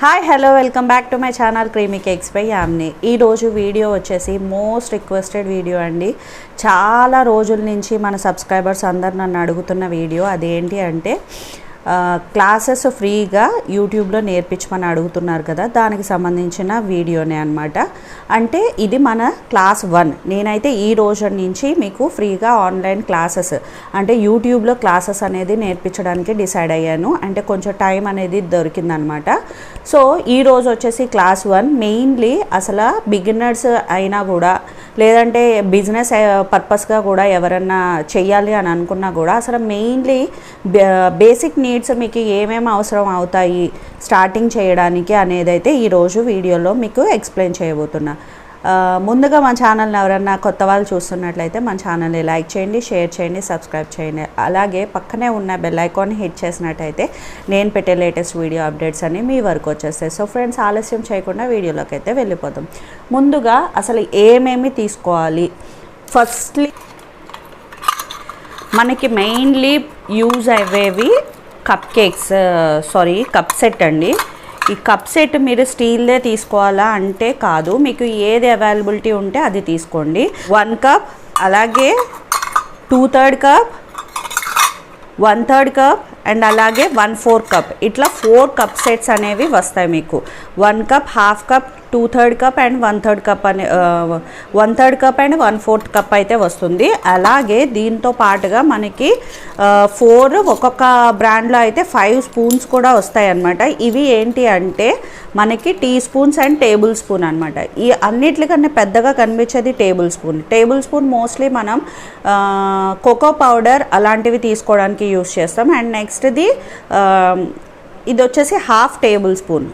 Hi hello welcome back to my channel creamy cakes by Yamni. ఈరోజు video వచ్చేసి most requested video అండి. చాలా రోజుల నుంచి మన సబ్స్క్రైబర్స్ అందరు నన్ను అడుగుతున్న వీడియో. అదేంటి అంటే క్లాసెస్ ఫ్రీగా యూట్యూబ్లో నేర్పించమని అడుగుతున్నారు కదా, దానికి సంబంధించిన వీడియోనే అనమాట. అంటే ఇది మన క్లాస్ 1. నేనైతే ఈ రోజు నుంచి మీకు ఫ్రీగా ఆన్లైన్ క్లాసెస్ అంటే యూట్యూబ్లో క్లాసెస్ అనేది నేర్పించడానికి డిసైడ్ అయ్యాను. అంటే కొంచెం టైం అనేది దొరికిందనమాట. సో ఈరోజు వచ్చేసి క్లాస్ 1 మెయిన్లీ అసలు బిగినర్స్ అయినా కూడా, లేదంటే బిజినెస్ పర్పస్గా కూడా ఎవరన్నా చెయ్యాలి అని అనుకున్నా కూడా అసలు మెయిన్లీ బేసిక్ నీడ్స్ మీకు ఏమేమి అవసరం అవుతాయి స్టార్టింగ్ చేయడానికి అనేది అయితే ఈరోజు వీడియోలో మీకు ఎక్స్ప్లెయిన్ చేయబోతున్నా. ముందుగా మన ఛానల్ని ఎవరన్నా కొత్త వాళ్ళు చూస్తున్నట్లయితే మన ఛానల్ని లైక్ చేయండి, షేర్ చేయండి, సబ్స్క్రైబ్ చేయండి. అలాగే పక్కనే ఉన్న బెల్ ఐకాన్ని హిట్ చేసినట్టయితే నేను పెట్టే లేటెస్ట్ వీడియో అప్డేట్స్ అన్నీ మీ వరకు వచ్చేస్తాయి. సో ఫ్రెండ్స్, ఆలస్యం చేయకుండా వీడియోలోకి అయితే వెళ్ళిపోతాం. ముందుగా అసలు ఏమేమి తీసుకోవాలి. ఫస్ట్లీ మనకి మెయిన్లీ యూజ్ అయ్యేవి కప్ సెట్ అండి. ఈ కప్ సెట్ మీరు స్టీల్దే తీసుకోవాలా అంటే కాదు, మీకు ఏది అవైలబిలిటీ ఉంటే అది తీసుకోండి. 1 కప్, అలాగే 2/3 కప్, 1/3 కప్ అండ్ అలాగే 1/4 కప్, ఇట్లా 4 కప్ సెట్స్ అనేవి వస్తాయి మీకు. 1 cup, 1/2 cup, 2/3 cup and 1/3 cup అనే 1/3 కప్ అండ్ 1/4 కప్ అయితే వస్తుంది. అలాగే దీంతో పాటుగా మనకి 4 ఒక్కొక్క బ్రాండ్లో అయితే 5 స్పూన్స్ కూడా వస్తాయి అన్నమాట. ఇవి ఏంటి అంటే మనకి teaspoons and tablespoon అనమాట. ఈ అన్నిటికన్నా పెద్దగా కనిపించేది టేబుల్ స్పూన్ మోస్ట్లీ మనం కోకో పౌడర్ అలాంటివి తీసుకోవడానికి యూస్ చేస్తాం. అండ్ నెక్స్ట్ది ఇది వచ్చేసి 1/2 టేబుల్ స్పూన్,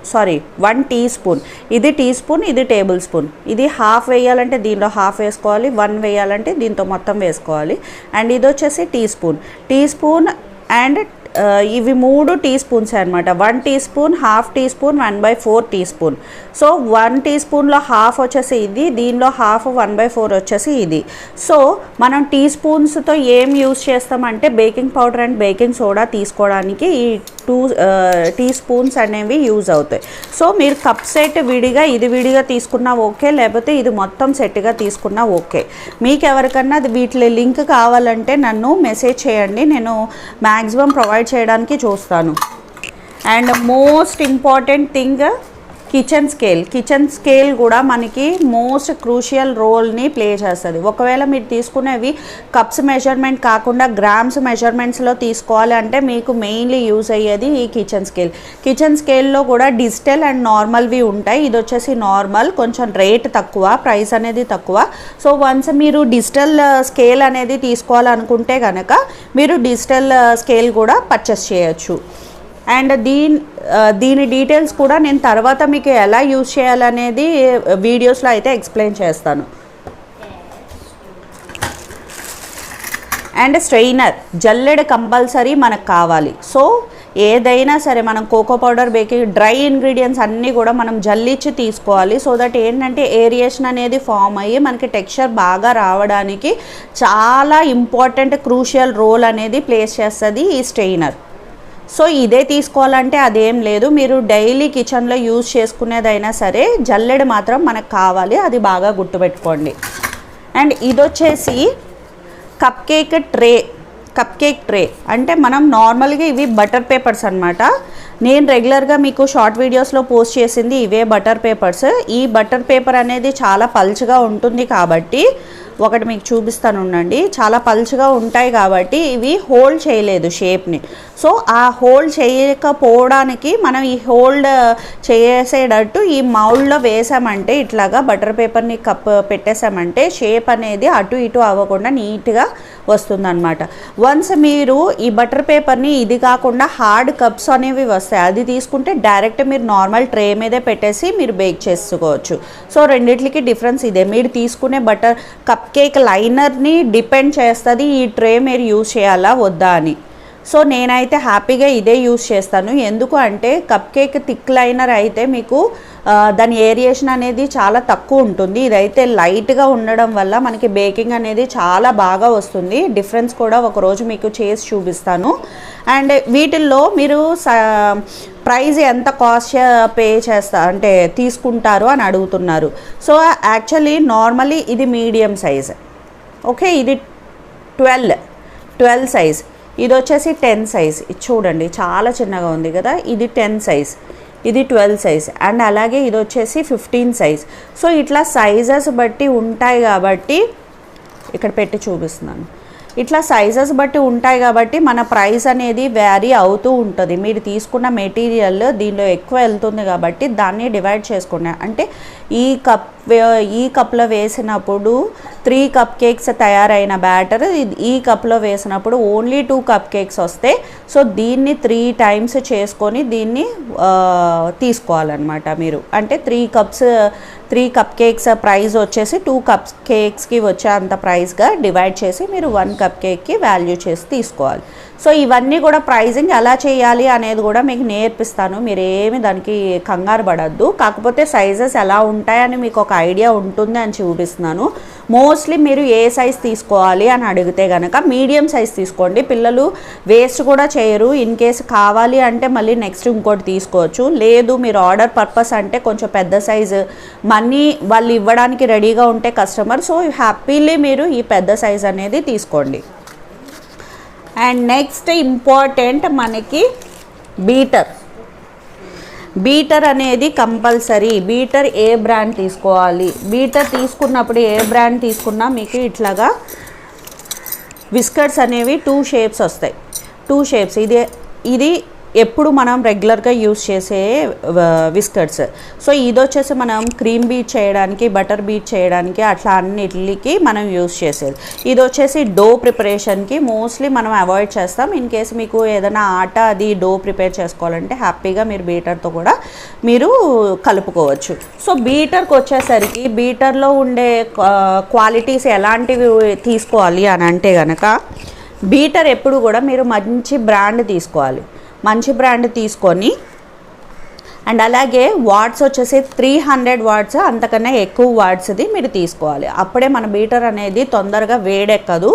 1 టీ స్పూన్. ఇది టీ స్పూన్, ఇది టేబుల్ స్పూన్. ఇది 1/2 వేయాలంటే దీనిలో 1/2 వేసుకోవాలి, 1 వేయాలంటే దీంతో మొత్తం వేసుకోవాలి. అండ్ ఇది వచ్చేసి టీ స్పూన్ అండ్ ఇవి 3 టీ స్పూన్స్ అనమాట. 1 teaspoon, 1/2 teaspoon, 1/4 teaspoon. So 1 టీ స్పూన్లో 1/2 వచ్చేసి ఇది, దీనిలో 1/2 1/4 వచ్చేసి ఇది. సో మనం టీ స్పూన్స్తో ఏం యూస్ చేస్తామంటే baking powder and baking soda తీసుకోవడానికి ఈ 2 టీ స్పూన్స్ అనేవి యూజ్ అవుతాయి. సో మీరు కప్ సెట్ ఇది విడిగా తీసుకున్నా ఓకే, లేకపోతే ఇది మొత్తం సెట్గా తీసుకున్నా ఓకే. మీకు ఎవరికన్నా వీటి లింక్ కావాలంటే నన్ను మెసేజ్ చేయండి, నేను మ్యాక్సిమం ప్రొవైడ్ చేయడానికి చూస్తాను. And most important thing kitchen scale కూడా మనకి మోస్ట్ క్రూషియల్ రోల్ని ప్లే చేస్తుంది. ఒకవేళ మీరు తీసుకునేవి కప్స్ మెజర్మెంట్ కాకుండా గ్రామ్స్ మెజర్మెంట్స్లో తీసుకోవాలి అంటే మీకు మెయిన్లీ యూజ్ అయ్యేది ఈ కిచెన్ స్కేల్లో కూడా డిజిటల్ అండ్ నార్మల్వి ఉంటాయి. ఇది వచ్చేసి నార్మల్, కొంచెం రేట్ తక్కువ, ప్రైస్ అనేది తక్కువ. సో వన్స్ మీరు డిజిటల్ స్కేల్ అనేది తీసుకోవాలనుకుంటే కనుక మీరు డిజిటల్ స్కేల్ కూడా పర్చేస్ చేయొచ్చు. అండ్ దీని డీటెయిల్స్ కూడా నేను తర్వాత మీకు ఎలా యూజ్ చేయాలనేది వీడియోస్లో అయితే ఎక్స్ప్లెయిన్ చేస్తాను. అండ్ స్ట్రెయినర్, జల్లెడ కంపల్సరీ మనకు కావాలి. సో ఏదైనా సరే మనం cocoa powder, baking dry ingredients అన్నీ కూడా మనం జల్లిచ్చి తీసుకోవాలి. సో దట్ ఏంటంటే ఏరియేషన్ అనేది ఫామ్ అయ్యి మనకి టెక్స్చర్ బాగా రావడానికి చాలా ఇంపార్టెంట్ క్రూషియల్ రోల్ అనేది ప్లేస్ చేస్తుంది ఈ స్ట్రెయినర్. సో ఇదే తీసుకోవాలంటే అదేం లేదు, మీరు డైలీ కిచెన్లో యూజ్ చేసుకునేదైనా సరే జల్లెడ మాత్రం మనకు కావాలి, అది బాగా గుర్తుపెట్టుకోండి. అండ్ ఇది వచ్చేసి కప్ కేక్ ట్రే అంటే మనం నార్మల్గా ఇవి బటర్ పేపర్స్ అనమాట. నేను రెగ్యులర్గా మీకు షార్ట్ వీడియోస్లో పోస్ట్ చేసింది ఇవే బటర్ పేపర్స్. ఈ బటర్ పేపర్ అనేది చాలా పల్చగా ఉంటుంది కాబట్టి ఒకటి మీకు చూపిస్తాను ఉండండి. చాలా పల్చగా ఉంటాయి కాబట్టి ఇవి హోల్డ్ చేయలేదు షేప్ని. సో ఆ హోల్డ్ చేయకపోవడానికి మనం ఈ హోల్డ్ చేసేటట్టు ఈ మౌల్డ్లో వేసామంటే, ఇట్లాగా బటర్ పేపర్ని కప్ పెట్టేసామంటే షేప్ అనేది అటు ఇటు అవ్వకుండా నీట్గా వస్తుందన్నమాట. వన్స్ మీరు ఈ బటర్ పేపర్ని, ఇది కాకుండా హార్డ్ కప్స్ అనేవి వస్తాయి, అది తీసుకుంటే డైరెక్ట్ మీరు నార్మల్ ట్రే మీదే పెట్టేసి మీరు బేక్ చేసుకోవచ్చు. సో రెండిట్లకి డిఫరెన్స్ ఇదే. మీరు తీసుకునే బటర్ కప్ కేక్ లైనర్ని డిపెండ్ చేస్తుంది ఈ ట్రే మీరు యూజ్ చేయాలా వద్దా అని. సో నేనైతే హ్యాపీగా ఇదే యూస్ చేస్తాను. ఎందుకు అంటే కప్ కేక్ థిక్ లైనర్ అయితే మీకు దాని ఏరియేషన్ అనేది చాలా తక్కువ ఉంటుంది. ఇదైతే లైట్గా ఉండడం వల్ల మనకి బేకింగ్ అనేది చాలా బాగా వస్తుంది. డిఫరెన్స్ కూడా ఒకరోజు మీకు చేసి చూపిస్తాను. అండ్ వీటిల్లో మీరు ప్రైస్ ఎంత కాస్ట్ పే చేస్తా అంటే తీసుకుంటారు అని అడుగుతున్నారు. సో యాక్చువల్లీ నార్మల్లీ ఇది మీడియం సైజ్, ఓకే. ఇది 12 సైజ్, ఇది వచ్చేసి 10 సైజ్. ఇది చూడండి చాలా చిన్నగా ఉంది కదా. ఇది 10 సైజ్, ఇది 12 సైజ్, అండ్ అలాగే ఇది వచ్చేసి 15 సైజ్. సో ఇట్లా సైజెస్ బట్టి ఉంటాయి కాబట్టి ఇక్కడ పెట్టి చూపిస్తున్నాను. ఇట్లా సైజెస్ బట్టి ఉంటాయి కాబట్టి మన ప్రైస్ అనేది వ్యారీ అవుతూ ఉంటుంది. మీరు తీసుకున్న మెటీరియల్ దీనిలో ఎక్కువ వెళ్తుంది కాబట్టి దాన్ని డివైడ్ చేసుకున్నా అంటే ఈ కప్లో వేసినప్పుడు 3 కప్ కేక్స్ తయారైన బ్యాటర్ ఈ కప్లో వేసినప్పుడు ఓన్లీ 2 కప్ కేక్స్ వస్తాయి. సో దీన్ని 3 టైమ్స్ చేసుకొని దీన్ని తీసుకోవాలన్నమాట మీరు. అంటే 3 కప్ కేక్స్ ప్రైస్ వచ్చేసి 2 కప్ కేక్స్కి వచ్చే అంత ప్రైస్గా డివైడ్ చేసి మీరు 1 కప్ కేక్కి వాల్యూ చేసి తీసుకోవాలి. సో ఇవన్నీ కూడా ప్రైజింగ్ ఎలా చేయాలి అనేది కూడా మీకు నేర్పిస్తాను. మీరు ఏమి దానికి కంగారు పడద్దు. కాకపోతే సైజెస్ ఎలా ఉంటాయని మీకు ఒక ఐడియా ఉంటుంది అని చూపిస్తున్నాను. మోస్ట్లీ మీరు ఏ సైజ్ తీసుకోవాలి అని అడిగితే కనుక మీడియం సైజ్ తీసుకోండి. పిల్లలు వేస్ట్ కూడా చేయరు. ఇన్ కేసు కావాలి అంటే మళ్ళీ నెక్స్ట్ ఇంకోటి తీసుకోవచ్చు. లేదు మీరు ఆర్డర్ పర్పస్ అంటే కొంచెం పెద్ద సైజు మనీ వాళ్ళు ఇవ్వడానికి రెడీగా ఉంటే కస్టమర్, సో హ్యాపీలీ మీరు ఈ పెద్ద సైజ్ అనేది తీసుకోండి. అండ్ నెక్స్ట్ ఇంపార్టెంట్ మనకి బీటర్ అనేది కంపల్సరీ. బీటర్ ఏ బ్రాండ్ తీసుకోవాలి, బీటర్ తీసుకున్నప్పుడు ఏ బ్రాండ్ తీసుకున్నా మీకు ఇట్లాగా విస్కర్స్ అనేవి 2 షేప్స్ వస్తాయి. 2 షేప్స్. ఇది ఎప్పుడు మనం రెగ్యులర్గా యూస్ చేసే విస్కర్స్. సో ఇది వచ్చేసి మనం క్రీమ్ బీట్ చేయడానికి, బటర్ బీట్ చేయడానికి అట్లా అన్నిటికి మనం యూస్ చేసేది. ఇది వచ్చేసి డో ప్రిపరేషన్కి మోస్ట్లీ మనం అవాయిడ్ చేస్తాం. ఇన్ కేసు మీకు ఏదైనా ఆట అది డో ప్రిపేర్ చేసుకోవాలంటే హ్యాపీగా మీరు బీటర్తో కూడా మీరు కలుపుకోవచ్చు. సో బీటర్కి వచ్చేసరికి బీటర్లో ఉండే క్వాలిటీస్ ఎలాంటివి తీసుకోవాలి అని అంటే కనుక బీటర్ ఎప్పుడు కూడా మీరు మంచి బ్రాండ్ తీసుకోవాలి. మంచి బ్రాండ్ తీసుకొని అండ్ అలాగే వాట్స్ వచ్చేసి 300 వాట్స్ అంతకన్నా ఎక్కువ వాట్స్ది మీరు తీసుకోవాలి. అప్పుడే మన బీటర్ అనేది తొందరగా వేడెక్కదు.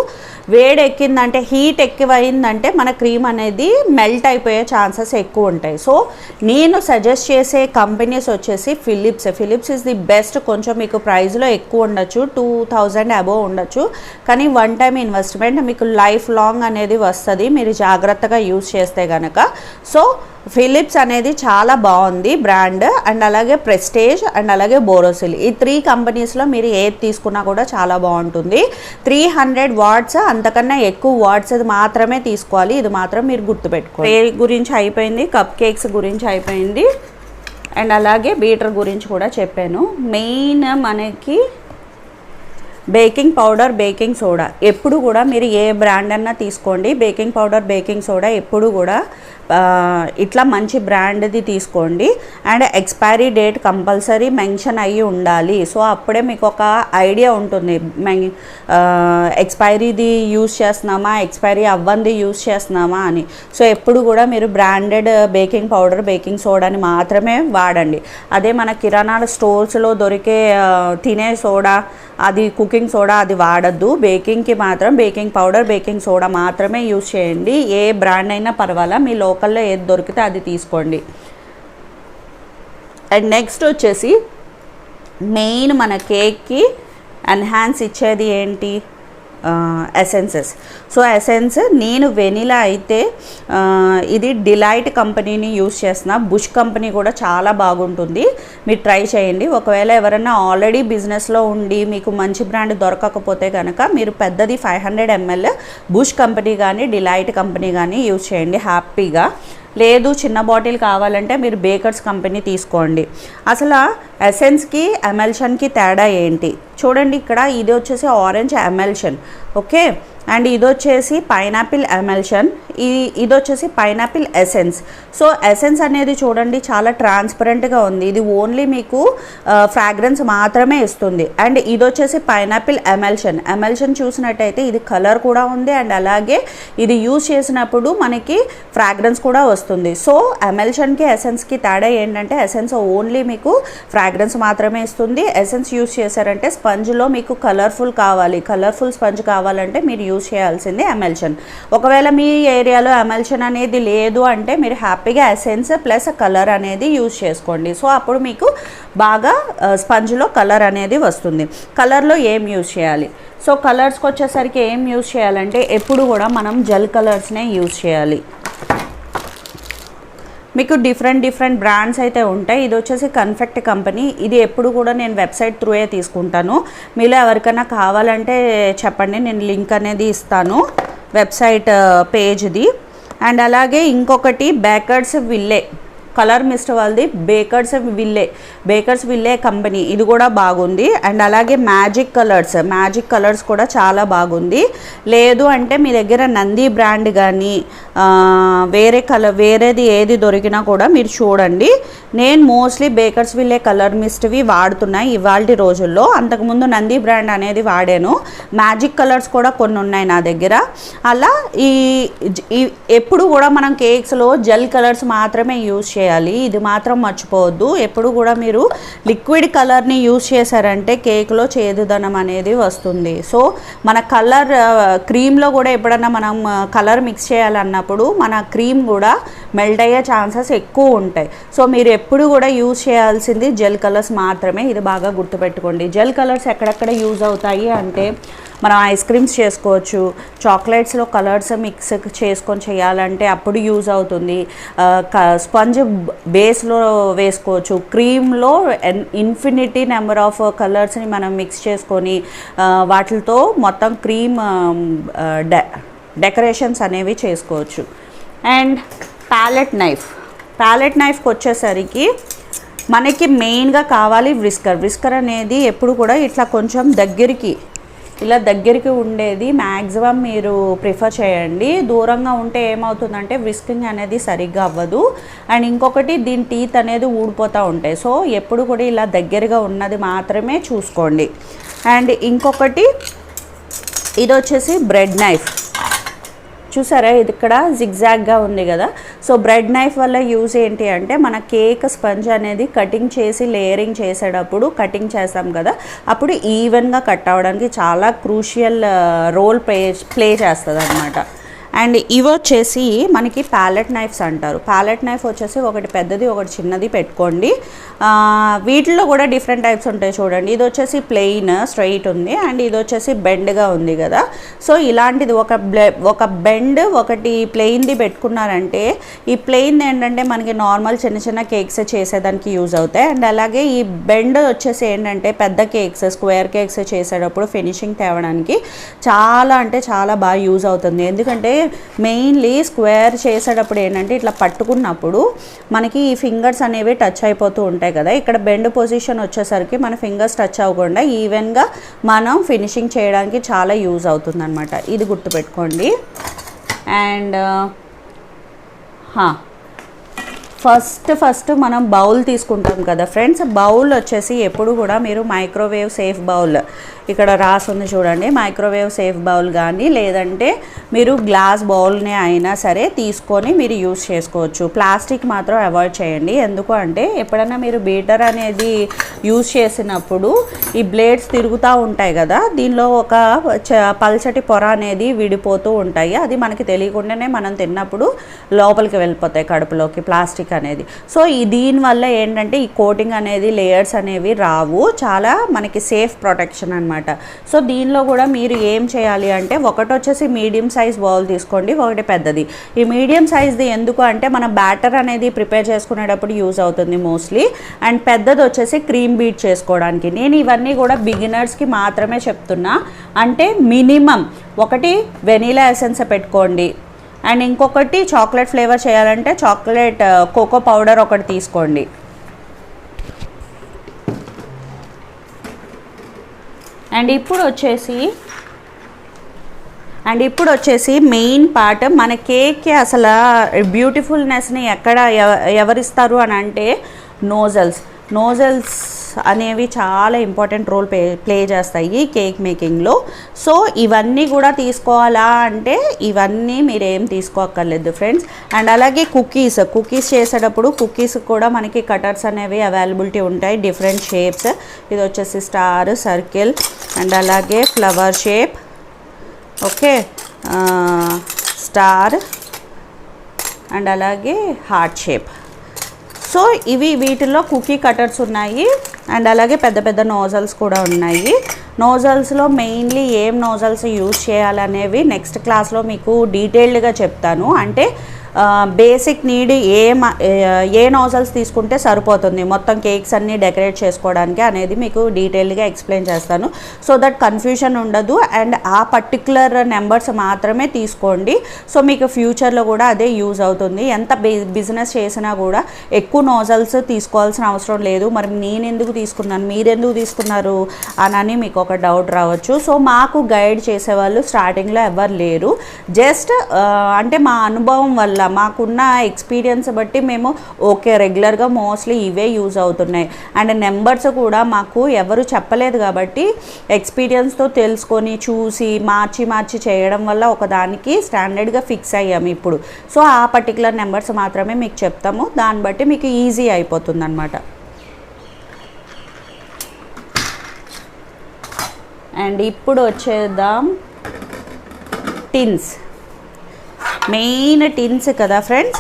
వేడెక్కిందంటే హీట్ ఎక్కువైందంటే మన క్రీమ్ అనేది మెల్ట్ అయిపోయే ఛాన్సెస్ ఎక్కువ ఉంటాయి. సో నేను సజెస్ట్ చేసే కంపెనీస్ వచ్చేసి ఫిలిప్స్ ఇస్ ది బెస్ట్. కొంచెం మీకు ప్రైస్లో ఎక్కువ ఉండొచ్చు, 2000 అబోవ్ ఉండొచ్చు, కానీ 1 టైం ఇన్వెస్ట్మెంట్ మీకు లైఫ్ లాంగ్ అనేది వస్తుంది మీరు జాగ్రత్తగా యూజ్ చేస్తే కనుక. సో ఫిలిప్స్ అనేది చాలా బాగుంది బ్రాండ్. అండ్ అలాగే ప్రెస్టేజ్ అండ్ అలాగే బోరోసిల్, ఈ 3 కంపెనీస్లో మీరు ఏది తీసుకున్నా కూడా చాలా బాగుంటుంది. 300 వాట్స్ అంతకన్నా ఎక్కువ వాట్స్ అది మాత్రమే తీసుకోవాలి. ఇది మాత్రం మీరు గుర్తుపెట్టుకోవాలి. కేక్ గురించి అయిపోయింది, కప్ కేక్స్ గురించి అయిపోయింది, అండ్ అలాగే బీటర్ గురించి కూడా చెప్పాను. మెయిన్ మనకి బేకింగ్ పౌడర్, బేకింగ్ సోడా ఎప్పుడు కూడా మీరు ఏ బ్రాండ్ అన్నా తీసుకోండి. బేకింగ్ పౌడర్, బేకింగ్ సోడా ఎప్పుడు కూడా ఇట్లా మంచి బ్రాండ్ది తీసుకోండి. And expiry date compulsory mention అయ్యి ఉండాలి. సో అప్పుడే మీకు ఒక ఐడియా ఉంటుంది ఎక్స్పైరీది యూస్ చేస్తున్నామా, ఎక్స్పైరీ అవ్వంది యూస్ చేస్తున్నామా అని. సో ఎప్పుడు కూడా మీరు బ్రాండెడ్ బేకింగ్ పౌడర్, బేకింగ్ సోడాని మాత్రమే వాడండి. అదే మన కిరాణా స్టోర్స్లో దొరికే తినే సోడా, అది కుకింగ్ సోడా అది వాడద్దు. బేకింగ్కి మాత్రం బేకింగ్ పౌడర్, బేకింగ్ సోడా మాత్రమే యూస్ చేయండి. ఏ బ్రాండ్ అయినా పర్వాలా, మీ లోకల్లో ఏది దొరికితే అది తీసుకోండి. అండ్ నెక్స్ట్ వచ్చేసి మెయిన్ మన కేక్కి ఎన్హాన్స్ ఇచ్చేది ఏంటి, ఎసెన్సెస్. సో ఎసెన్స్ నేను వెనిలా అయితే ఇది డిలైట్ కంపెనీని యూస్ చేస్తున్నా. బుష్ కంపెనీ కూడా చాలా బాగుంటుంది, మీరు ట్రై చేయండి. ఒకవేళ ఎవరైనా ఆల్రెడీ బిజినెస్లో ఉండి మీకు మంచి బ్రాండ్ దొరకకపోతే కనుక మీరు పెద్దది 500 ml బుష్ కంపెనీ కానీ డిలైట్ కంపెనీ కానీ యూస్ చేయండి హ్యాపీగా. లేదు చిన్న బాటిల్ కావాలంటే మీరు బేకర్స్ కంపెనీ తీసుకోండి. అసలు ఎసెన్స్కి ఎమల్షన్కి తేడా ఏంటి చూడండి. ఇక్కడ ఇది వచ్చేసి ఆరెంజ్ ఎమల్షన్, ఓకే. అండ్ ఇది వచ్చేసి పైనాపిల్ ఎమల్షన్, ఇది వచ్చేసి పైనాపిల్ ఎసెన్స్. సో ఎసెన్స్ అనేది చూడండి చాలా ట్రాన్స్పరెంట్గా ఉంది, ఇది ఓన్లీ మీకు ఫ్రాగ్రెన్స్ మాత్రమే ఇస్తుంది. అండ్ ఇది వచ్చేసి పైనాపిల్ ఎమల్షన్ చూసినట్టయితే ఇది కలర్ కూడా ఉంది అండ్ అలాగే ఇది యూజ్ చేసినప్పుడు మనకి ఫ్రాగ్రెన్స్ కూడా వస్తుంది. సో ఎమల్షన్కి ఎసెన్స్కి తేడా ఏంటంటే ఎసెన్స్ ఓన్లీ మీకు ఫ్రాగ్రెన్స్ మాత్రమే ఇస్తుంది. ఎసెన్స్ యూజ్ చేశారంటే స్పంజ్లో మీకు కలర్ఫుల్ స్పంజ్ కావాలంటే మీరు యూజ్ చేయాల్సింది ఎమల్షన్. ఒకవేళ మీ ఏరియాలో ఎమల్షన్ అనేది లేదు అంటే మీరు హ్యాపీగా ఎసెన్స్ ప్లస్ కలర్ అనేది యూజ్ చేసుకోండి. సో అప్పుడు మీకు బాగా స్పంజ్లో కలర్ అనేది వస్తుంది. కలర్లో ఏం యూజ్ చేయాలి? సో కలర్స్కి వచ్చేసరికి ఏం యూజ్ చేయాలంటే ఎప్పుడు కూడా మనం జెల్ కలర్స్నే యూజ్ చేయాలి. మీకు డిఫరెంట్ బ్రాండ్స్ అయితే ఉంటాయి. ఇది వచ్చేసి కన్ఫెక్ట్ కంపెనీ, ఇది ఎప్పుడు కూడా నేను వెబ్సైట్ త్రూయే తీసుకుంటాను. మీలో ఎవరికైనా కావాలంటే చెప్పండి, నేను లింక్ అనేది ఇస్తాను వెబ్సైట్ పేజ్ది. అండ్ అలాగే ఇంకొకటి బేకర్స్ విల్లే కలర్ మిస్ట్ వాళ్ళది బేకర్స్ విల్లే కంపెనీ, ఇది కూడా బాగుంది. అండ్ అలాగే మ్యాజిక్ కలర్స్ కూడా చాలా బాగుంది. లేదు అంటే మీ దగ్గర నంది బ్రాండ్ కానీ వేరేది ఏది దొరికినా కూడా మీరు చూడండి. నేను మోస్ట్లీ బేకర్స్ విల్లే కలర్ మిస్ట్వి వాడుతున్నాయి ఇవాళ రోజుల్లో. అంతకుముందు నంది బ్రాండ్ అనేది వాడాను. మ్యాజిక్ కలర్స్ కూడా కొన్ని ఉన్నాయి నా దగ్గర. అలా ఎప్పుడు కూడా మనం కేక్స్లో జెల్ కలర్స్ మాత్రమే యూజ్ చేయాలి, ఇది మాత్రం మర్చిపోవద్దు. ఎప్పుడు కూడా మీరు లిక్విడ్ కలర్ని యూజ్ చేశారంటే కేక్లో చేదుదనం అనేది వస్తుంది. సో మన కలర్ క్రీమ్లో కూడా ఎప్పుడన్నా మనం కలర్ మిక్స్ చేయాలన్నప్పుడు మన క్రీమ్ కూడా మెల్ట్ అయ్యే ఛాన్సెస్ ఎక్కువ ఉంటాయి. సో మీరు ఎప్పుడు కూడా యూజ్ చేయాల్సింది జెల్ కలర్స్ మాత్రమే, ఇది బాగా గుర్తుపెట్టుకోండి. జెల్ కలర్స్ ఎక్కడెక్కడ యూజ్ అవుతాయి అంటే మనం ఐస్ క్రీమ్స్ చేసుకోవచ్చు, చాక్లెట్స్లో కలర్స్ మిక్స్ చేసుకొని చేయాలంటే అప్పుడు యూజ్ అవుతుంది. స్పంజ్ బేస్లో వేసుకోవచ్చు, క్రీమ్లో ఇన్ఫినిటీ నెంబర్ ఆఫ్ కలర్స్ని మనం మిక్స్ చేసుకొని వాటితో మొత్తం క్రీమ్ డెకరేషన్స్ అనేవి చేసుకోవచ్చు. అండ్ ప్యాలెట్ నైఫ్కి వచ్చేసరికి మనకి మెయిన్గా కావాలి విస్కర్ అనేది ఎప్పుడు కూడా ఇట్లా కొంచెం దగ్గరికి ఉండేది మ్యాక్సిమం మీరు ప్రిఫర్ చేయండి. దూరంగా ఉంటే ఏమవుతుందంటే విస్కింగ్ అనేది సరిగ్గా అవ్వదు. అండ్ ఇంకొకటి దీని టీత్ అనేది ఊడిపోతూ ఉంటాయి. సో ఎప్పుడు కూడా ఇలా దగ్గరగా ఉన్నది మాత్రమే చూసుకోండి. అండ్ ఇంకొకటి ఇది వచ్చేసి బ్రెడ్ నైఫ్, చూసారా ఇది ఇక్కడ జిగ్జాగ్గా ఉంది కదా. సో బ్రెడ్ నైఫ్ వల్ల యూజ్ ఏంటి అంటే మన కేక్ స్పంజ్ అనేది కటింగ్ చేసి లేయరింగ్ చేసేటప్పుడు కటింగ్ చేస్తాం కదా, అప్పుడు ఈవెన్గా కట్ అవ్వడానికి చాలా క్రూషియల్ రోల్ ప్లే చేస్తుంది అనమాట. అండ్ ఇవి వచ్చేసి మనకి ప్యాలెట్ నైఫ్స్ అంటారు. ప్యాలెట్ నైఫ్ వచ్చేసి ఒకటి పెద్దది ఒకటి చిన్నది పెట్టుకోండి. వీటిల్లో కూడా డిఫరెంట్ టైప్స్ ఉంటాయి చూడండి. ఇది వచ్చేసి ప్లెయిన్ స్ట్రైట్ ఉంది అండ్ ఇది వచ్చేసి బెండ్గా ఉంది కదా. సో ఇలాంటిది ఒక బెండ్ ఒకటి ప్లెయిన్ది పెట్టుకున్నారంటే ఈ ప్లెయిన్ ఏంటంటే మనకి నార్మల్ చిన్న కేక్స్ చేసేదానికి యూజ్ అవుతాయి. అండ్ అలాగే ఈ బెండ్ వచ్చేసి ఏంటంటే పెద్ద కేక్స్ స్క్వేర్ కేక్స్ చేసేటప్పుడు ఫినిషింగ్ తేవడానికి చాలా అంటే చాలా బాగా యూజ్ అవుతుంది. ఎందుకంటే మెయిన్లీ స్క్వేర్ చేసేటప్పుడు ఏంటంటే ఇట్లా పట్టుకున్నప్పుడు మనకి ఈ ఫింగర్స్ అనేవి టచ్ అయిపోతూ ఉంటాయి కదా. ఇక్కడ బెండ్ పొజిషన్ వచ్చేసరికి మన ఫింగర్స్ టచ్ అవ్వకుండా ఈవెన్గా మనం ఫినిషింగ్ చేయడానికి చాలా యూజ్ అవుతుంది అనమాట. ఇది గుర్తుపెట్టుకోండి. అండ్ ఫస్ట్ మనం బౌల్ తీసుకుంటాం కదా ఫ్రెండ్స్. బౌల్ వచ్చేసి ఎప్పుడు కూడా మీరు మైక్రోవేవ్ సేఫ్ బౌల్ ఇక్కడ రాసుంది చూడండి, మైక్రోవేవ్ సేఫ్ బౌల్ కానీ లేదంటే మీరు గ్లాస్ బౌల్ని అయినా సరే తీసుకొని మీరు యూజ్ చేసుకోవచ్చు. ప్లాస్టిక్ మాత్రం అవాయిడ్ చేయండి. ఎందుకు అంటే ఎప్పుడైనా మీరు బీటర్ అనేది యూజ్ చేసినప్పుడు ఈ బ్లేడ్స్ తిరుగుతూ ఉంటాయి కదా, దీనిలో ఒక పల్చటి పొర అనేది విడిపోతూ ఉంటాయి. అది మనకి తెలియకుండానే మనం తిన్నప్పుడు లోపలికి వెళ్ళిపోతాయి కడుపులోకి ప్లాస్టిక్ అనేది. సో దీనివల్ల ఏంటంటే ఈ కోటింగ్ అనేది లేయర్స్ అనేవి రావు, చాలా మనకి సేఫ్ ప్రొటెక్షన్ అనమాట. సో దీనిలో కూడా మీరు ఏం చేయాలి అంటే ఒకటి వచ్చేసి మీడియం సైజ్ బౌల్ తీసుకోండి, ఒకటి పెద్దది. ఈ మీడియం సైజ్ది ఎందుకు అంటే మన బ్యాటర్ అనేది ప్రిపేర్ చేసుకునేటప్పుడు యూజ్ అవుతుంది మోస్ట్లీ. అండ్ పెద్దది వచ్చేసి క్రీమ్ బీట్ చేసుకోవడానికి. నేను ఇవన్నీ కూడా బిగినర్స్కి మాత్రమే చెప్తున్నా. అంటే మినిమం ఒకటి వెనీలా ఎసెన్స్ పెట్టుకోండి అండ్ ఇంకొకటి చాక్లెట్ ఫ్లేవర్ చేయాలంటే చాక్లెట్ కోకో పౌడర్ ఒకటి తీసుకోండి. అండ్ ఇప్పుడు వచ్చేసి అండ్ ఇప్పుడు వచ్చేసి మెయిన్ పార్ట్, మన కేక్కి అసలు బ్యూటిఫుల్నెస్ని ఎక్కడ ఎవరిస్తారు అని అంటే నోజల్స్ అనేవి చాలా ఇంపార్టెంట్ రోల్ ప్లే చేస్తాయి కేక్ మేకింగ్లో. సో ఇవన్నీ కూడా తీసుకోవాలా అంటే ఇవన్నీ మీరు ఏం తీసుకోక్కర్లేదు ఫ్రెండ్స్. అండ్ అలాగే కుకీస్ చేసేటప్పుడు కుకీస్ కూడా మనకి కటర్స్ అనేవి అవైలబిలిటీ ఉంటాయి, డిఫరెంట్ షేప్స్. ఇది వచ్చేసి స్టార్, సర్కిల్ అండ్ అలాగే flower shape, okay, star and అలాగే హార్ట్ షేప్. సో వీటిల్లో కుకీ కటర్స్ ఉన్నాయి అండ్ అలాగే పెద్ద పెద్ద నోజల్స్ కూడా ఉన్నాయి. నోజల్స్లో మెయిన్లీ ఏం నోజల్స్ యూజ్ చేయాలనేవి నెక్స్ట్ క్లాస్లో మీకు డీటెయిల్డ్గా చెప్తాను. అంటే బేసిక్ నీడ్ ఏ నోజల్స్ తీసుకుంటే సరిపోతుంది మొత్తం కేక్స్ అన్నీ డెకరేట్ చేసుకోవడానికి అనేది మీకు డీటెయిల్డ్గా ఎక్స్ప్లెయిన్ చేస్తాను, సో దట్ కన్ఫ్యూషన్ ఉండదు. అండ్ ఆ పర్టిక్యులర్ నెంబర్స్ మాత్రమే తీసుకోండి. సో మీకు ఫ్యూచర్లో కూడా అదే యూజ్ అవుతుంది. ఎంత బిజినెస్ చేసినా కూడా ఎక్కువ నోజల్స్ తీసుకోవాల్సిన అవసరం లేదు. మరి నేను ఎందుకు తీసుకున్నాను, మీరెందుకు తీసుకున్నారు అని మీకు ఒక డౌట్ రావచ్చు. సో మాకు గైడ్ చేసేవాళ్ళు స్టార్టింగ్లో ఎవరు లేరు. జస్ట్ అంటే మా అనుభవం వల్ల, మాకున్న ఎక్స్పీరియన్స్ బట్టి మేము ఓకే రెగ్యులర్గా మోస్ట్లీ ఇవే యూజ్ అవుతున్నాయి. అండ్ నెంబర్స్ కూడా మాకు ఎవరు చెప్పలేదు కాబట్టి ఎక్స్పీరియన్స్తో తెలుసుకొని చూసి మార్చి చేయడం వల్ల ఒకదానికి స్టాండర్డ్గా ఫిక్స్ అయ్యాము ఇప్పుడు. సో ఆ పర్టికులర్ నెంబర్స్ మాత్రమే మీకు చెప్తాము, దాన్ని బట్టి మీకు ఈజీ అయిపోతుంది అన్నమాట. అండ్ ఇప్పుడు వచ్చేద్దాం టిన్స్. మెయిన్ టిన్స్ కదా ఫ్రెండ్స్.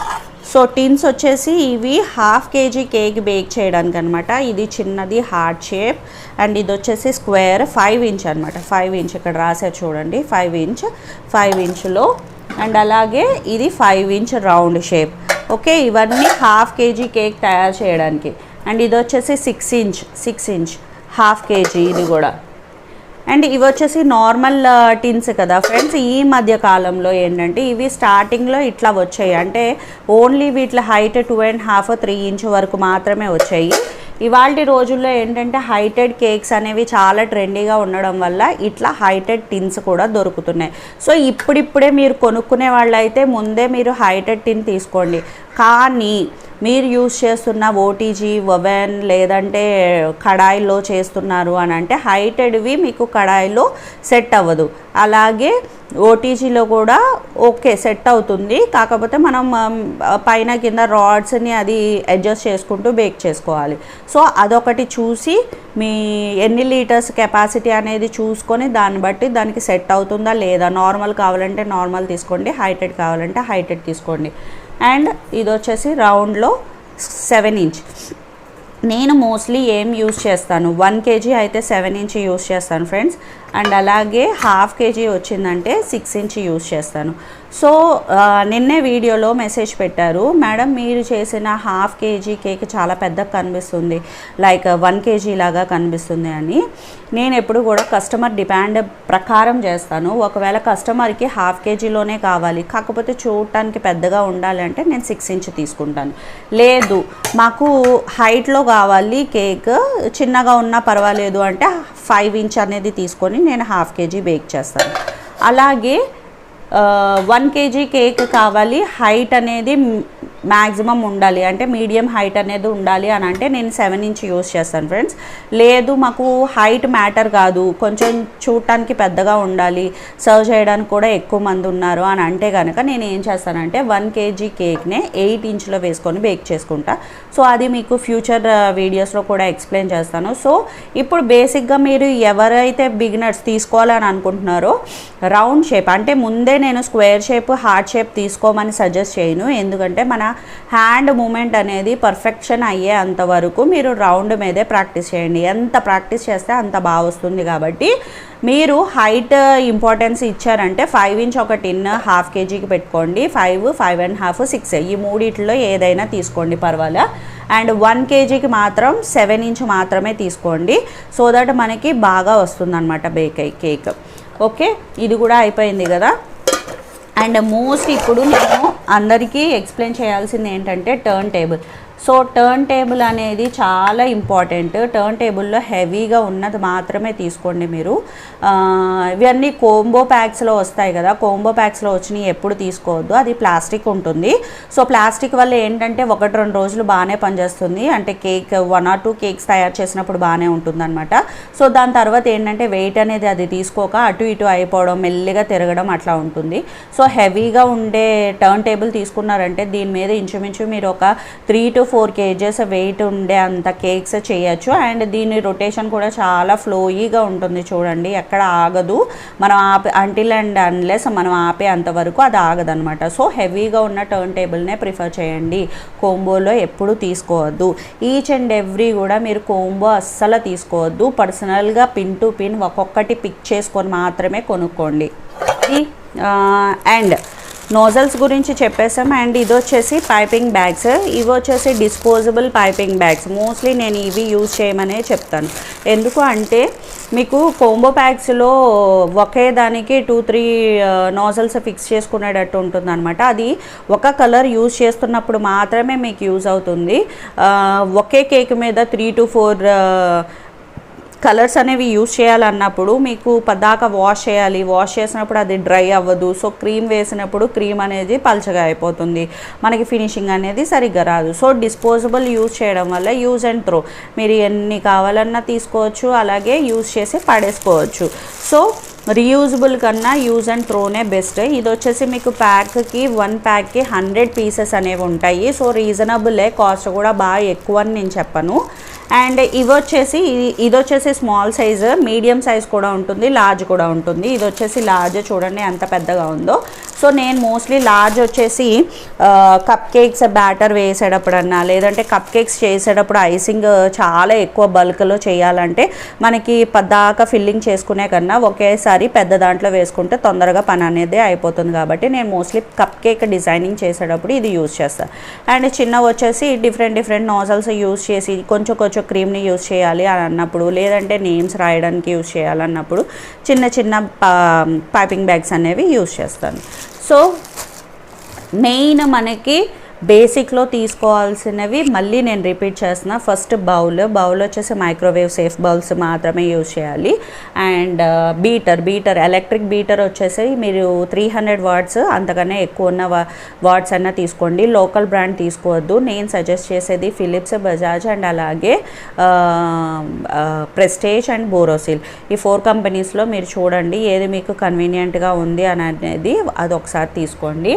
సో టిన్స్ వచ్చేసి ఇవి 1/2 kg కేక్ బేక్ చేయడానికి అనమాట. ఇది చిన్నది హార్ట్ షేప్ అండ్ ఇది వచ్చేసి స్క్వేర్ 5 ఇంచ్ అనమాట. 5 ఇంచ్ ఇక్కడ రాసే చూడండి, 5 ఇంచ్లో. అండ్ అలాగే ఇది 5 ఇంచ్ రౌండ్ షేప్. ఓకే, ఇవన్నీ 1/2 kg కేక్ తయారు చేయడానికి. అండ్ ఇది వచ్చేసి 6 ఇంచ్ 1/2 kg ఇది కూడా. అండ్ ఇవి వచ్చేసి నార్మల్ టిన్స్ కదా ఫ్రెండ్స్. ఈ మధ్య కాలంలో ఏంటంటే ఇవి స్టార్టింగ్లో ఇట్లా వచ్చాయి, అంటే ఓన్లీ వీటి హైట్ 2.5 3 ఇంచ్ వరకు మాత్రమే వచ్చాయి. ఇవాళ రోజుల్లో ఏంటంటే హైటెడ్ కేక్స్ అనేవి చాలా ట్రెండీగా ఉండడం వల్ల ఇట్లా హైటెడ్ టిన్స్ కూడా దొరుకుతున్నాయి. సో ఇప్పుడిప్పుడే మీరు కొనుక్కునే వాళ్ళైతే ముందే మీరు హైటెడ్ టిన్ తీసుకోండి. కానీ మీరు యూజ్ చేస్తున్న ఓటీజీ ఓవెన్ లేదంటే కడాయిలో చేస్తున్నారు అని అంటే హైటెడ్వి మీకు కడాయిలో సెట్ అవ్వదు. అలాగే ఓటీజీలో కూడా ఓకే సెట్ అవుతుంది, కాకపోతే మనం పైన కింద రాడ్స్ని అది అడ్జస్ట్ చేసుకుంటూ బేక్ చేసుకోవాలి. సో అదొకటి చూసి మీ ఎన్ని లీటర్స్ కెపాసిటీ అనేది చూసుకొని దాన్ని బట్టి దానికి సెట్ అవుతుందా లేదా. నార్మల్ కావాలంటే నార్మల్ తీసుకోండి, హైటెడ్ కావాలంటే హైటెడ్ తీసుకోండి. అండ్ ఇది వచ్చేసి రౌండ్లో 7 ఇంచ్. నేను మోస్ట్లీ ఏం యూస్ చేస్తాను, 1 kg అయితే 7 ఇంచ్ యూస్ చేస్తాను ఫ్రెండ్స్. అండ్ అలాగే 1/2 kg వచ్చిందంటే 6 ఇంచ్ యూస్ చేస్తాను. సో నిన్నే వీడియోలో మెసేజ్ పెట్టారు, మేడం మీరు చేసిన 1/2 kg కేక్ చాలా పెద్దగా కనిపిస్తుంది, లైక్ 1 kg లాగా కనిపిస్తుంది అని. నేను ఎప్పుడు కూడా కస్టమర్ డిమాండ్ ప్రకారం చేస్తాను. ఒకవేళ కస్టమర్కి 1/2 kgలోనే కావాలి, కాకపోతే చూడటానికి పెద్దగా ఉండాలి అంటే నేను 6 ఇంచ్ తీసుకుంటాను. లేదు మాకు హైట్లో కావాలి కేక్, చిన్నగా ఉన్నా పర్వాలేదు అంటే 5 ఇంచ్ అనేది తీసుకొని నేను 1/2 kg బేక్ చేస్తాను. అలాగే 1 kg కేక్ కావాలి, హైట్ అనేది మ్యాక్సిమం ఉండాలి, అంటే మీడియం హైట్ అనేది ఉండాలి అని అంటే నేను 7 ఇంచ్ యూస్ చేస్తాను ఫ్రెండ్స్. లేదు మాకు హైట్ మ్యాటర్ కాదు, కొంచెం చూడటానికి పెద్దగా ఉండాలి, సర్వ్ చేయడానికి కూడా ఎక్కువ మంది ఉన్నారు అని అంటే కనుక నేను ఏం చేస్తానంటే 1 kg కేక్నే 8 ఇంచ్లో వేసుకొని బేక్ చేసుకుంటా. సో అది మీకు ఫ్యూచర్ వీడియోస్లో కూడా ఎక్స్ప్లెయిన్ చేస్తాను. సో ఇప్పుడు బేసిక్గా మీరు ఎవరైతే బిగినర్స్ తీసుకోవాలని అనుకుంటున్నారో రౌండ్ షేప్, అంటే ముందే నేను స్క్వేర్ షేప్ హార్ట్ షేప్ తీసుకోమని సజెస్ట్ చేయను, ఎందుకంటే మన హ్యాండ్ మూమెంట్ అనేది పర్ఫెక్షన్ అయ్యే అంతవరకు మీరు రౌండ్ మీదే ప్రాక్టీస్ చేయండి. ఎంత ప్రాక్టీస్ చేస్తే అంత బాగా వస్తుంది. కాబట్టి మీరు హైట్ ఇంపార్టెన్స్ ఇచ్చారంటే 5 ఇంచ్ ఒక టిన్ 1/2 kgకి పెట్టుకోండి, 5, 5.5, 6 ఈ మూడిట్లో ఏదైనా తీసుకోండి పర్వాలే. అండ్ 1 kgకి మాత్రం 7 ఇంచ్ మాత్రమే తీసుకోండి, సో దట్ మనకి బాగా వస్తుందన్నమాట బేక్ అయ్యి కేక్. ఓకే, ఇది కూడా అయిపోయింది కదా. అండ్ మోస్ట్ ఇప్పుడు నేను అందరికీ ఎక్స్ప్లెయిన్ చేయాల్సింది ఏంటంటే turn table. So turn table అనేది చాలా ఇంపార్టెంట్. టర్న్ టేబుల్లో హెవీగా ఉన్నది మాత్రమే తీసుకోండి మీరు. ఇవన్నీ కోంబో ప్యాక్స్లో వస్తాయి కదా, కోంబో ప్యాక్స్లో వచ్చినవి ఎప్పుడు తీసుకోవద్దు, అది ప్లాస్టిక్ ఉంటుంది. సో ప్లాస్టిక్ వల్ల ఏంటంటే 1-2 రోజులు బాగానే పనిచేస్తుంది, అంటే కేక్ 1 or 2 కేక్స్ తయారు చేసినప్పుడు బాగానే ఉంటుంది అనమాట. సో దాని తర్వాత ఏంటంటే వెయిట్ అనేది అది తీసుకోక అటు ఇటు అయిపోవడం, మెల్లిగా తిరగడం అట్లా ఉంటుంది. సో హెవీగా ఉండే టర్న్ టేబుల్ తీసుకున్నారంటే దీని మీద ఇంచుమించు మీరు ఒక 3 to 4 kgs వెయిట్ ఉండే అంత కేక్స్ చేయొచ్చు. అండ్ దీని రొటేషన్ కూడా చాలా ఫ్లోయీగా ఉంటుంది చూడండి, ఎక్కడ ఆగదు. మనం అంటిల్ అండ్ అన్లెస్ మనం ఆపే అంతవరకు అది ఆగదనమాట. సో హెవీగా ఉన్న టర్న్ టేబుల్నే ప్రిఫర్ చేయండి, కోంబోలో ఎప్పుడు తీసుకోవద్దు. ఈచ్ అండ్ ఎవ్రీ కూడా మీరు కోంబో అస్సలు తీసుకోవద్దు. పర్సనల్గా పిన్ టు పిన్ ఒక్కొక్కటి పిక్ చేసుకొని మాత్రమే కొనుక్కోండి. అండ్ నోజల్స్ గురించి చెప్పేసాం. అండ్ ఇది వచ్చేసి పైపింగ్ బ్యాగ్స్, ఇవి వచ్చేసి డిస్పోజబుల్ పైపింగ్ బ్యాగ్స్. మోస్ట్లీ నేను ఇవి యూజ్ చేయమనే చెప్తాను. ఎందుకు అంటే మీకు కోంబో ప్యాక్స్లో ఒకే దానికి 2-3 నోజల్స్ ఫిక్స్ చేసుకునేటట్టు ఉంటుంది అనమాట. అది ఒక కలర్ యూజ్ చేస్తున్నప్పుడు మాత్రమే మీకు యూజ్ అవుతుంది. ఒకే కేక్ మీద 3 to 4 కలర్స్ అనేవి యూజ్ చేయాలన్నప్పుడు మీకు పద్దాక వాష్ చేయాలి, వాష్ చేసినప్పుడు అది డ్రై అవ్వదు. సో క్రీమ్ వేసినప్పుడు క్రీమ్ అనేది పల్చగా అయిపోతుంది, మనకి ఫినిషింగ్ అనేది సరిగ్గా రాదు. సో డిస్పోజబుల్ యూజ్ చేయడం వల్ల యూజ్ అండ్ త్రో, మీరు ఎన్ని కావాలన్నా తీసుకోవచ్చు, అలాగే యూజ్ చేసి పడేసుకోవచ్చు. సో రీయూజబుల్ కన్నా యూజ్ అండ్ త్రోనే బెస్ట్. ఇది వచ్చేసి మీకు ప్యాక్కి 1 ప్యాక్కి 100 పీసెస్ అనేవి ఉంటాయి. సో రీజనబులే, కాస్ట్ కూడా బాగా ఎక్కువ అని నేను చెప్పను. అండ్ ఇది వచ్చేసి స్మాల్ సైజ్, మీడియం సైజ్ కూడా ఉంటుంది, లార్జ్ కూడా ఉంటుంది. ఇది వచ్చేసి లార్జ్, చూడండి ఎంత పెద్దగా ఉందో. సో నేను మోస్ట్లీ లార్జ్ వచ్చేసి కప్ కేక్స్ బ్యాటర్ వేసేటప్పుడన్నా, లేదంటే కప్ కేక్స్ చేసేటప్పుడు ఐసింగ్ చాలా ఎక్కువ బల్క్లో చేయాలంటే మనకి పద్దాక ఫిల్లింగ్ చేసుకునే కన్నా ఒకేసారి పెద్ద దాంట్లో వేసుకుంటే తొందరగా పని అనేది అయిపోతుంది. కాబట్టి నేను మోస్ట్లీ కప్ కేక్ డిజైనింగ్ చేసేటప్పుడు ఇది యూజ్ చేస్తాను. అండ్ చిన్న వచ్చేసి డిఫరెంట్ నోజల్స్ యూజ్ చేసి కొంచెం క్రీమ్ని యూజ్ చేయాలి అని అన్నప్పుడు, లేదంటే నేమ్స్ రాయడానికి యూజ్ చేయాలన్నప్పుడు చిన్న పైపింగ్ బ్యాగ్స్ అనేవి యూజ్ చేస్తాను. సో మెయిన్ మనకి బేసిక్లో తీసుకోవాల్సినవి మళ్ళీ నేను రిపీట్ చేస్తున్నా. ఫస్ట్ బౌల్ వచ్చేసి మైక్రోవేవ్ సేఫ్ బౌల్స్ మాత్రమే యూజ్ చేయాలి. అండ్ బీటర్ ఎలక్ట్రిక్ బీటర్ వచ్చేసి మీరు 300 వాట్స్ అంతకన్నా ఎక్కువ ఉన్న వాట్స్ అన్నా తీసుకోండి. లోకల్ బ్రాండ్ తీసుకోవద్దు. నేను సజెస్ట్ చేసేది ఫిలిప్స్, బజాజ్ అండ్ అలాగే ప్రెస్టేజ్ అండ్ బోరోసిల్. ఈ 4 కంపెనీస్లో మీరు చూడండి ఏది మీకు కన్వీనియంట్గా ఉంది అనేది అది ఒకసారి తీసుకోండి.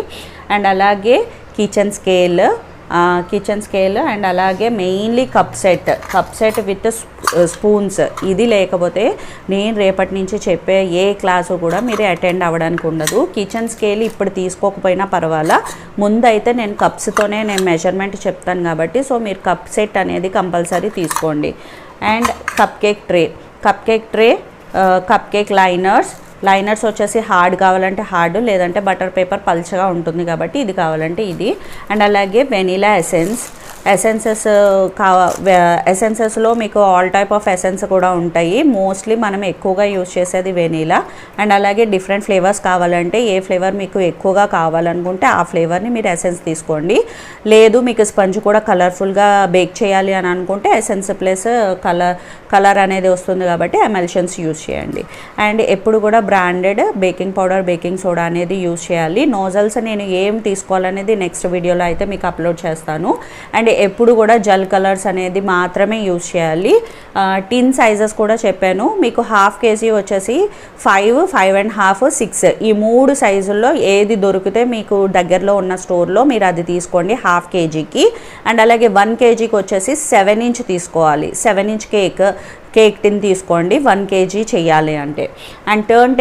అండ్ అలాగే కిచెన్ స్కేల్ అండ్ అలాగే mainly cup set with spoons. ఇది లేకపోతే నేను రేపటి నుంచి చెప్పే ఏ క్లాసు కూడా మీరు అటెండ్ అవ్వడానికి ఉండదు. కిచెన్ స్కేల్ ఇప్పుడు తీసుకోకపోయినా పర్వాలా, ముందైతే నేను కప్స్తోనే నేను మెజర్మెంట్ చెప్తాను కాబట్టి సో మీరు కప్ సెట్ అనేది కంపల్సరీ తీసుకోండి. And cup cake tray, cup cake liners వచ్చేసి హార్డ్ కావాలంటే హార్డ్, లేదంటే బటర్ పేపర్ పల్చగా ఉంటుంది కాబట్టి ఇది కావాలంటే ఇది. అండ్ అలాగే వెనిలా ఎసెన్సెస్లో మీకు ఆల్ టైప్ ఆఫ్ ఎసెన్స్ కూడా ఉంటాయి. మోస్ట్లీ మనం ఎక్కువగా యూజ్ చేసేది వెనీలా. అండ్ అలాగే డిఫరెంట్ ఫ్లేవర్స్ కావాలంటే ఏ ఫ్లేవర్ మీకు ఎక్కువగా కావాలనుకుంటే ఆ ఫ్లేవర్ని మీరు ఎసెన్స్ తీసుకోండి. లేదు మీకు స్పంజ్ కూడా కలర్ఫుల్గా బేక్ చేయాలి అని అనుకుంటే ఎసెన్స్ ప్లస్ కలర్ అనేది వస్తుంది కాబట్టి ఎమల్షన్స్ యూజ్ చేయండి. అండ్ ఎప్పుడు కూడా branded baking powder, baking soda అనేది యూజ్ చేయాలి. నోజల్స్ నేను ఏం తీసుకోవాలనేది నెక్స్ట్ వీడియోలో అయితే మీకు అప్లోడ్ చేస్తాను. అండ్ ఎప్పుడు కూడా జెల్ కలర్స్ అనేది మాత్రమే యూజ్ చేయాలి. టిన్ సైజెస్ కూడా చెప్పాను మీకు. 1/2 kg వచ్చేసి 5, 5.5, 6 ఈ 3 సైజుల్లో ఏది దొరికితే మీకు దగ్గరలో ఉన్న స్టోర్లో మీరు అది తీసుకోండి 1/2 kgకి. అండ్ అలాగే 1 kgకి వచ్చేసి 7 inch తీసుకోవాలి. 7 inch కేక్ టిన్ తీసుకోండి 1 kg చేయాలి అంటే. అండ్ టర్న్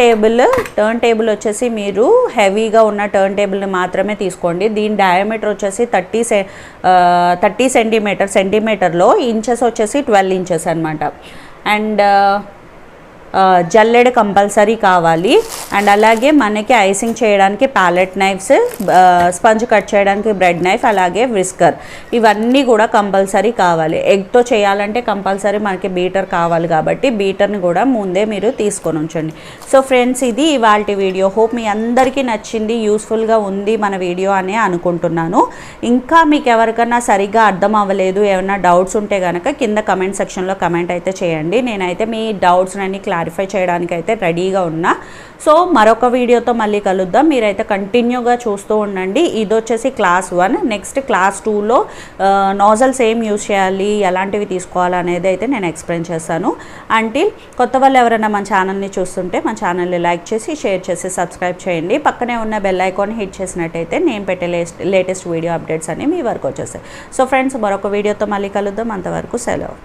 టేబుల్ వచ్చేసి మీరు హెవీగా ఉన్న టర్న్ టేబుల్ని మాత్రమే తీసుకోండి. దీని డయామీటర్ వచ్చేసి 30 సెంటీమీటర్లో, ఇంచెస్ వచ్చేసి 12 inches అనమాట. అండ్ జల్లెడ కంపల్సరీ కావాలి. అండ్ అలాగే మనకి ఐసింగ్ చేయడానికి ప్యాలెట్ నైఫ్స్, స్పంజ్ కట్ చేయడానికి బ్రెడ్ నైఫ్, అలాగే విస్కర్, ఇవన్నీ కూడా కంపల్సరీ కావాలి. ఎగ్తో చేయాలంటే కంపల్సరీ మనకి బీటర్ కావాలి కాబట్టి బీటర్ని కూడా ముందే మీరు తీసుకొని ఉంచండి. సో ఫ్రెండ్స్, ఇది ఇవాల్టి వీడియో. హోప్ మీ అందరికీ నచ్చింది, యూస్ఫుల్గా ఉంది మన వీడియో అని అనుకుంటున్నాను. ఇంకా మీకు ఎవరికైనా సరిగ్గా అర్థం అవ్వలేదు, ఏమైనా డౌట్స్ ఉంటే కనుక కింద కమెంట్ సెక్షన్లో కమెంట్ అయితే చేయండి. నేనైతే మీ డౌట్స్ అన్ని క్లారిఫై చేయడానికి అయితే రెడీగా ఉన్నా. సో మరొక వీడియోతో మళ్ళీ కలుద్దాం. మీరైతే కంటిన్యూగా చూస్తూ ఉండండి. ఇది వచ్చేసి క్లాస్ 1. నెక్స్ట్ క్లాస్ 2లో నాజల్స్ ఏం యూజ్ చేయాలి, ఎలాంటివి తీసుకోవాలి అనేది అయితే నేను ఎక్స్ప్లెయిన్ చేస్తాను. అంటే కొత్త వాళ్ళు ఎవరైనా మన ఛానల్ని చూస్తుంటే మన ఛానల్ని లైక్ చేసి, షేర్ చేసి, సబ్స్క్రైబ్ చేయండి. పక్కనే ఉన్న బెల్ ఐకాన్ హిట్ చేసినట్టయితే నేను పెట్టే లేటెస్ట్ వీడియో అప్డేట్స్ అన్ని మీ వరకు వచ్చేస్తాయి. సో ఫ్రెండ్స్, మరొక వీడియోతో మళ్ళీ కలుద్దాం. అంతవరకు సెలవు.